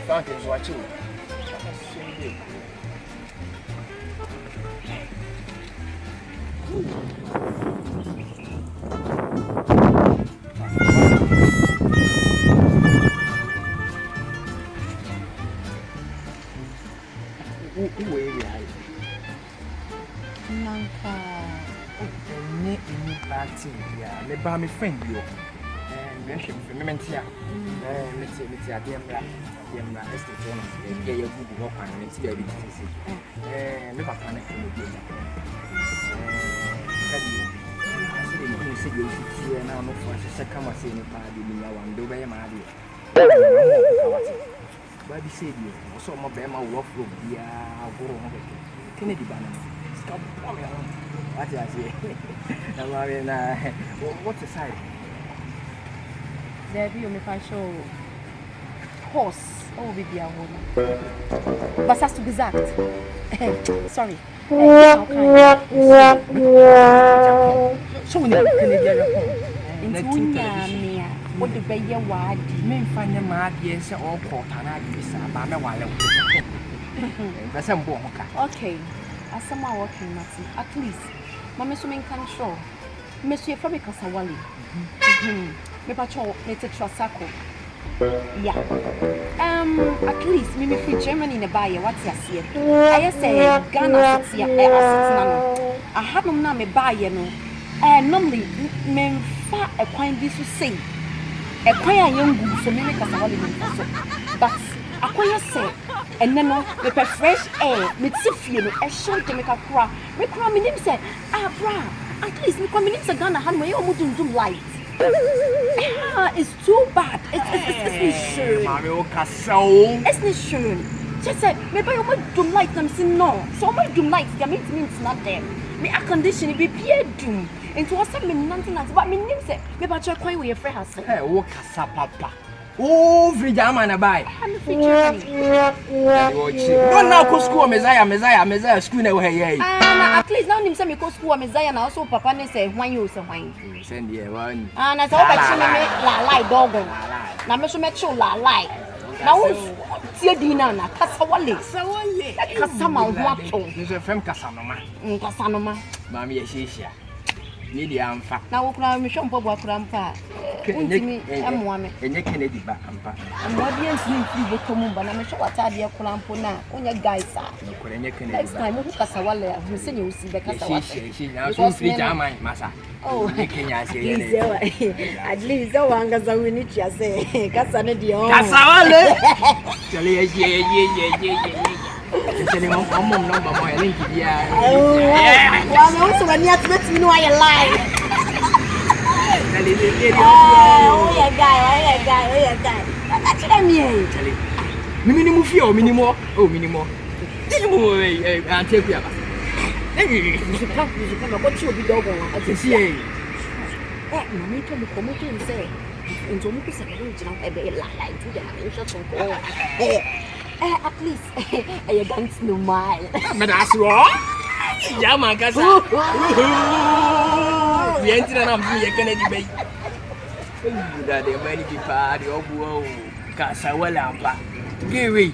Fountains watch you. Who Nanka. Any party, yeah. Me buy me friend you. And we should be here. Let's a dear Demra estate owner. Yeah, you good work and it's very easy. Look up on it. You see, you see, and I'm for a second was in a party in our one do by a Madi. But he said, you also my Bama walk room, yeah, go on. Kennedy Banner. Stop. What I say? What's the side? There be me show horse. Oh, be a woman. But has to be exact. Sorry. So we Canadian. What the baby wad? Men find them mad, yes, all port and I give some by my while. That's some book. Okay. As someone working, Matty, at least, Mamma Swimming control. Monsieur Fabi Casawali. Me patrol, let's a trassaco. Yeah. At least, me free Germany in a buyer, what's your see? I say, Ghana, I have no name a buyer, no. And normally, men far a coin this to say. A quite young goose, so many Casawali. But I quite say. And then the fresh air, with Sifio, a short to make a cry. We cry me name say, bra, at least we come in to Ghana, hand way almost do light. It's too bad. It's not sure. Mario Casso. It's not sure. Just said, maybe you might do light them say no. So much do light, the means not there. Me a condition it be peer doom. Into what's something nothing else. But me name say, maybe I try quite with your friend has said. Hey, what Casa Papa? Oh, free German a buy. I'm free Germany. Don't now go school, Messiah, school away. At least now him say me go school Messiah now so papa ne say when you say when. Send here one. And I say oba me la lie dog. Na me so me show la lie. Na wo tie din na na kasawale. Kasama ho ato. Me so fem kasanoma. Kasanoma. Mami ye shishia. Need the amfa. Na wo kura me hwempo bo kura mpa. Untimi emwa me. Enye Kennedy ba ampa. Amwa bi nsini fi botomu ba na me hwe watade e kura mpo na onya guys a. Kura enye Kennedy. Next time wo kasawale a me senye usi be kasawale. She na so free German masa. Oh, Kenya say. At least o wanga za we need ya say. Kasa ne di o. Kasawale. Chale ye. Telling mom number my link yeah. Well, me also when you let me know I lie. Oh, yeah guy. That's what I mean. Minimum fear minimum. Oh, minimum. And take you. You should come what you be dog on. I see. Me to me come to say. Into me say I be lie to them. Shut up. At least I dance no mile. But that's what? Yeah, man, Casa. We enter and I'm here, Kennedy Bay. That the money be party of whoa. Casa, well, I'm back. Give me.